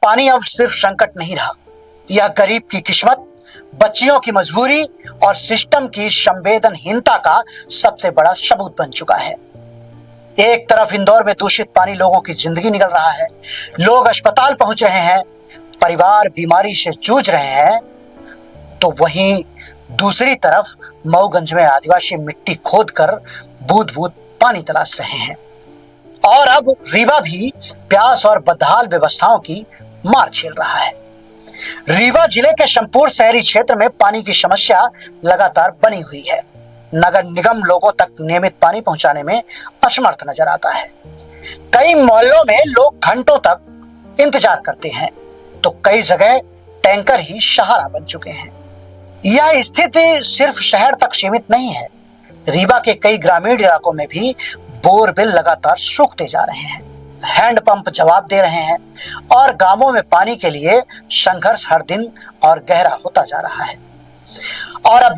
पानी अब सिर्फ संकट नहीं रहा, यह गरीब की किस्मत, बच्चियों की मजबूरी और सिस्टम की संवेदनहीनता का सबसे बड़ा सबूत बन चुका है। एक तरफ इंदौर में दूषित पानी लोगों की जिंदगी निकल रहा है, लोग अस्पताल पहुंच रहे हैं, परिवार बीमारी से जूझ रहे हैं, तो वहीं दूसरी तरफ मऊगंज में आदिवासी मिट्टी खोदकर बूंद बूंद पानी तलाश रहे हैं। और अब रीवा भी प्यास और बदहाल व्यवस्थाओं की मार झेल रहा है। रीवा जिले के संपूर्ण शहरी क्षेत्र में पानी की समस्या लगातार बनी हुई है। नगर निगम लोगों तक नियमित पानी पहुंचाने में असमर्थ नजर आता है। कई मोहल्लों में लोग घंटों तक इंतजार करते हैं, तो कई जगह टैंकर ही सहारा बन चुके हैं। यह स्थिति सिर्फ शहर तक सीमित नहीं है। रीवा के कई ग्रामीण इलाकों में भी बोरवेल लगातार सूखते जा रहे हैं, हैंडपंप जवाब दे रहे हैं और गांवों में पानी के लिए संघर्ष हर दिन और गहरा होता जा रहा है। और अब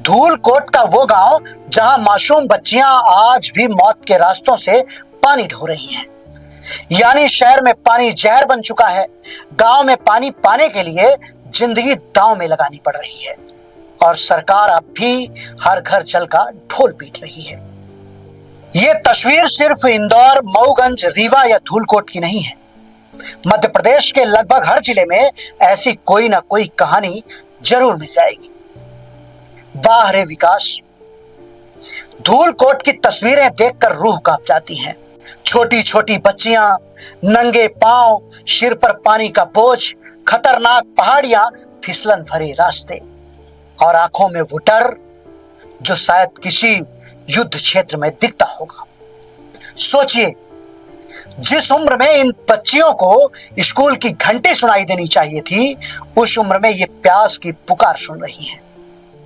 धूलकोट का वो गांव जहां मासूम बच्चियां आज भी मौत के रास्तों से पानी ढो रही हैं। यानी शहर में पानी जहर बन चुका है। गांव में पानी पाने के लिए जिंदगी दांव में लगानी पड़ रही है और सरकार अब भी हर घर जल का ढोल पीट रही है। ये तस्वीर सिर्फ इंदौर, मऊगंज, रीवा या धूलकोट की नहीं है। मध्य प्रदेश के लगभग हर जिले में ऐसी कोई ना कोई कहानी जरूर मिल जाएगी। वाह रे विकास! धूलकोट की तस्वीरें देखकर रूह कांप जाती हैं। छोटी छोटी बच्चियां, नंगे पांव, सिर पर पानी का बोझ, खतरनाक पहाड़ियां, फिसलन भरे रास्ते और आंखों में वो डर जो शायद किसी युद्ध क्षेत्र में दिखता होगा। सोचिए, जिस उम्र में इन बच्चियों को स्कूल की घंटी सुनाई देनी चाहिए थी, उस उम्र में ये प्यास की पुकार सुन रही हैं।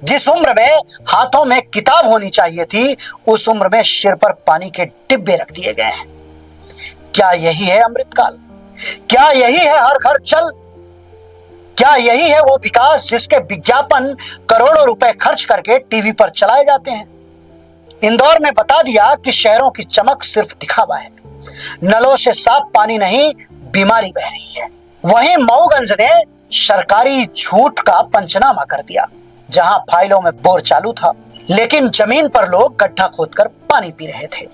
जिस उम्र में हाथों में किताब होनी चाहिए थी, उस उम्र में सिर पर पानी के डिब्बे रख दिए गए हैं। क्या यही है अमृतकाल? क्या यही है हर घर जल? क्या यही है वो विकास जिसके विज्ञापन करोड़ों रुपए खर्च करके टीवी पर चलाए जाते हैं? इंदौर ने बता दिया कि शहरों की चमक सिर्फ दिखावा है। नलों से साफ पानी नहीं, बीमारी बह रही है। वहीं मऊगंज ने सरकारी झूठ का पंचनामा कर दिया। जहां फाइलों में बोर चालू था, लेकिन जमीन पर लोग गड्ढा खोदकर पानी पी रहे थे।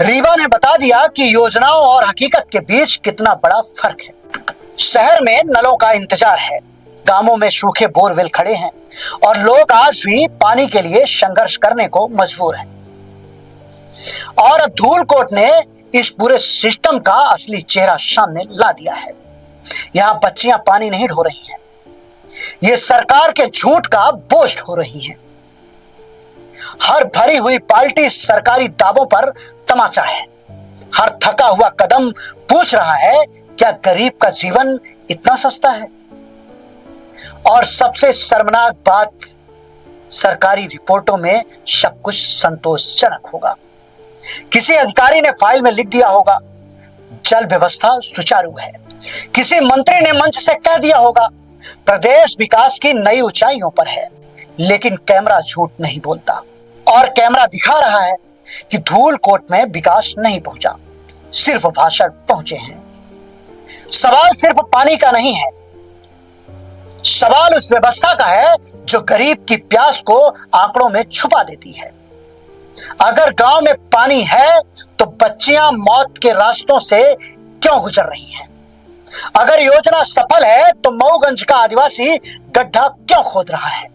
रीवा ने बता दिया कि योजनाओं और हकीकत के बीच कितना बड़ा फर्क है। शहर में नलों का इंतजार है, गांवों में सूखे बोरवेल खड़े हैं और लोग आज भी पानी के लिए संघर्ष करने को मजबूर हैं। और अब धूलकोट ने इस पूरे सिस्टम का असली चेहरा सामने ला दिया है। यहां बच्चियां पानी नहीं ढो रही हैं, ये सरकार के झूठ का बोझ ढो रही हैं। हर भरी हुई बाल्टी सरकारी दावों पर तमाचा है। हर थका हुआ कदम पूछ रहा है, क्या गरीब का जीवन इतना सस्ता है? और सबसे शर्मनाक बात, सरकारी रिपोर्टों में सब कुछ संतोषजनक होगा। किसी अधिकारी ने फाइल में लिख दिया होगा, जल व्यवस्था सुचारू है। किसी मंत्री ने मंच से कह दिया होगा, प्रदेश विकास की नई ऊंचाइयों पर है। लेकिन कैमरा झूठ नहीं बोलता और कैमरा दिखा रहा है कि धूलकोट में विकास नहीं पहुंचा, सिर्फ भाषण पहुंचे हैं। सवाल सिर्फ पानी का नहीं है, सवाल उस व्यवस्था का है जो गरीब की प्यास को आंकड़ों में छुपा देती है। अगर गांव में पानी है तो बच्चियां मौत के रास्तों से क्यों गुजर रही हैं? अगर योजना सफल है तो मऊगंज का आदिवासी गड्ढा क्यों खोद रहा है?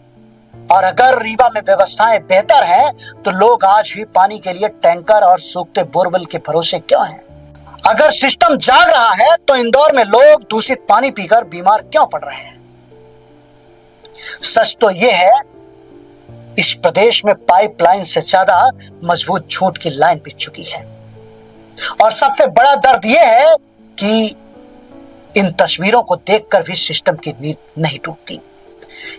और अगर रीवा में व्यवस्थाएं बेहतर हैं तो लोग आज भी पानी के लिए टैंकर और सूखते बोरवेल के भरोसे क्यों हैं? अगर सिस्टम जाग रहा है तो इंदौर में लोग दूषित पानी पीकर बीमार क्यों पड़ रहे हैं? सच तो यह है, इस प्रदेश में पाइपलाइन से ज्यादा मजबूत झूठ की लाइन बिछ चुकी है। और सबसे बड़ा दर्द यह है कि इन तस्वीरों को देखकर भी सिस्टम की नींद नहीं टूटती,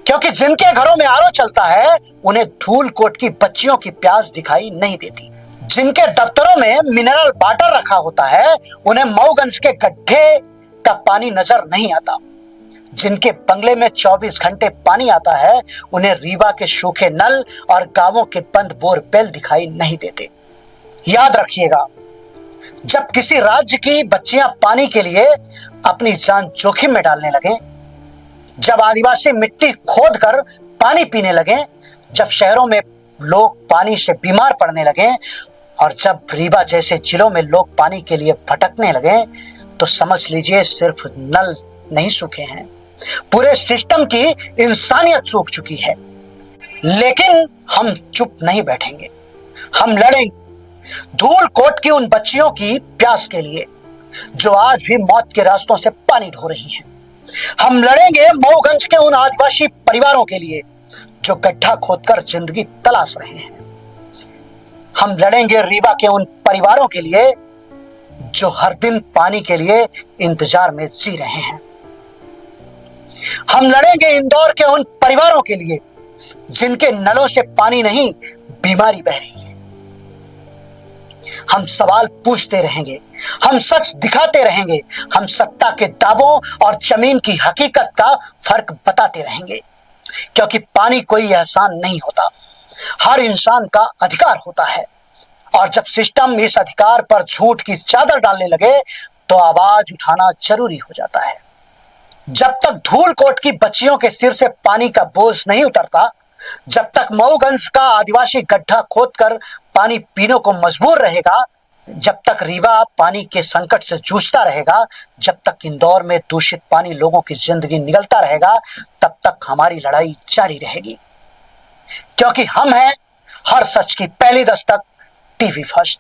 क्योंकि जिनके घरों में आरओ चलता है उन्हें धूलकोट की बच्चियों की प्यास दिखाई नहीं देती। जिनके दफ्तरों में मिनरल वाटर रखा होता है उन्हें मऊगंज के गड्ढे का पानी नजर नहीं आता। जिनके बंगले में 24 घंटे पानी आता है उन्हें रीवा के सूखे नल और गांवों के बंद बोरवेल दिखाई नहीं देते। याद रखिएगा, जब किसी राज्य की बच्चियां पानी के लिए अपनी जान जोखिम में डालने लगे, जब आदिवासी मिट्टी खोद कर पानी पीने लगे, जब शहरों में लोग पानी से बीमार पड़ने लगे और जब रीवा जैसे जिलों में लोग पानी के लिए भटकने लगे, तो समझ लीजिए सिर्फ नल नहीं सूखे हैं, पूरे सिस्टम की इंसानियत सूख चुकी है। लेकिन हम चुप नहीं बैठेंगे, हम लड़ेंगे धूलकोट की उन बच्चियों की प्यास के लिए जो आज भी मौत के रास्तों से पानी ढो रही हैं। हम लड़ेंगे मऊगंज के उन आदिवासी परिवारों के लिए जो गड्ढा खोदकर जिंदगी तलाश रहे हैं। हम लड़ेंगे रीवा के उन परिवारों के लिए जो हर दिन पानी के लिए इंतजार में जी रहे हैं। हम लड़ेंगे इंदौर के उन परिवारों के लिए जिनके नलों से पानी नहीं, बीमारी बह रही है। हम सवाल पूछते रहेंगे, हम सच दिखाते रहेंगे, हम सत्ता के दावों और जमीन की हकीकत का फर्क बताते रहेंगे, क्योंकि पानी कोई एहसान नहीं होता, हर इंसान का अधिकार होता है। और जब सिस्टम इस अधिकार पर झूठ की चादर डालने लगे तो आवाज उठाना जरूरी हो जाता है। जब तक धूलकोट की बच्चियों के सिर से पानी का बोझ नहीं उतरता, जब तक मऊगंज का आदिवासी गड्ढा खोदकर पानी पीने को मजबूर रहेगा, जब तक रीवा पानी के संकट से जूझता रहेगा, जब तक इंदौर में दूषित पानी लोगों की जिंदगी निगलता रहेगा, तब तक हमारी लड़ाई जारी रहेगी। क्योंकि हम हैं हर सच की पहली दस्तक, टीवी फर्स्ट।